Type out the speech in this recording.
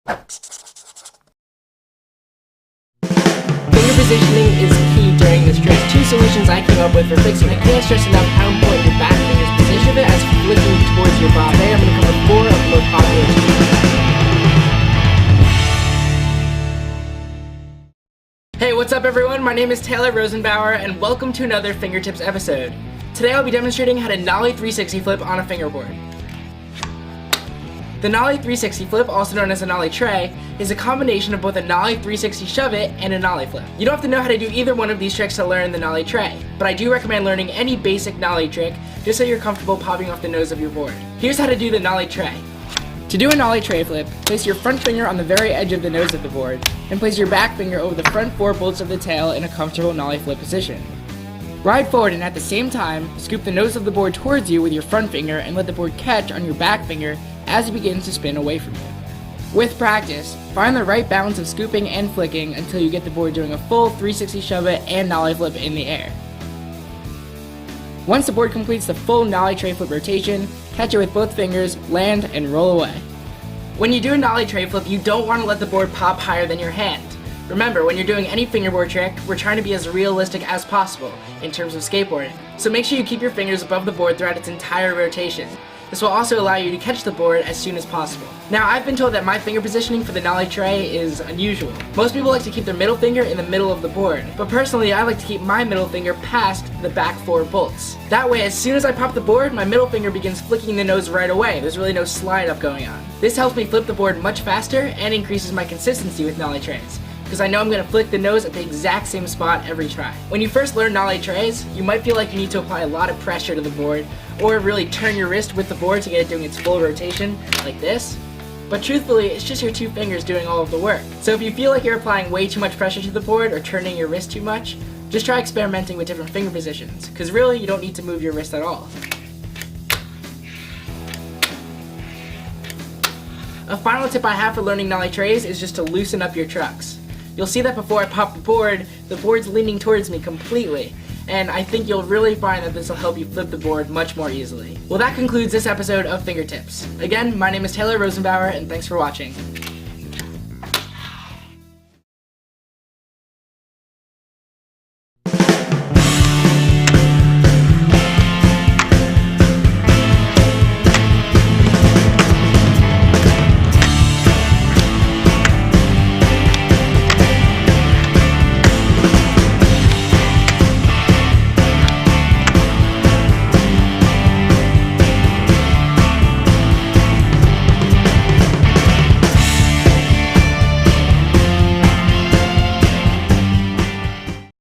Finger positioning is key during this trick. 2 solutions I came up with for fixing it. I can't stress enough how important your back finger's position of it as flicking towards your body. Today I'm going to cover 4 of the most popular techniques. Hey, what's up everyone? My name is Taylor Rosenbauer and welcome to another FingerTips episode. Today I'll be demonstrating how to Nollie 360 flip on a fingerboard. The Nollie 360 flip, also known as a Nollie tray, is a combination of both a Nollie 360 shove it and a Nollie flip. You don't have to know how to do either one of these tricks to learn the Nollie tray, but I do recommend learning any basic Nollie trick just so you're comfortable popping off the nose of your board. Here's how to do the Nollie tray. To do a Nollie tray flip, place your front finger on the very edge of the nose of the board, and place your back finger over the front 4 bolts of the tail in a comfortable Nollie flip position. Ride forward and at the same time, scoop the nose of the board towards you with your front finger and let the board catch on your back finger as it begins to spin away from you. With practice, find the right balance of scooping and flicking until you get the board doing a full 360 shove it and Nollie flip in the air. Once the board completes the full Nollie tray flip rotation, catch it with both fingers, land, and roll away. When you do a Nollie tray flip, you don't want to let the board pop higher than your hand. Remember, when you're doing any fingerboard trick, we're trying to be as realistic as possible in terms of skateboarding. So make sure you keep your fingers above the board throughout its entire rotation. This will also allow you to catch the board as soon as possible. Now, I've been told that my finger positioning for the Nollie tray is unusual. Most people like to keep their middle finger in the middle of the board, but personally I like to keep my middle finger past the back 4 bolts. That way, as soon as I pop the board, my middle finger begins flicking the nose right away. There's really no slide up going on. This helps me flip the board much faster and increases my consistency with Nollie trays, because I know I'm going to flick the nose at the exact same spot every try. When you first learn Nollie trays, you might feel like you need to apply a lot of pressure to the board, or really turn your wrist with the board to get it doing its full rotation, like this. But truthfully, it's just your 2 fingers doing all of the work. So if you feel like you're applying way too much pressure to the board or turning your wrist too much, just try experimenting with different finger positions, because really you don't need to move your wrist at all. A final tip I have for learning Nollie trays is just to loosen up your trucks. You'll see that before I pop the board's leaning towards me completely, and I think you'll really find that this will help you flip the board much more easily. Well, that concludes this episode of FingerTips. Again, my name is Taylor Rosenbauer, and thanks for watching.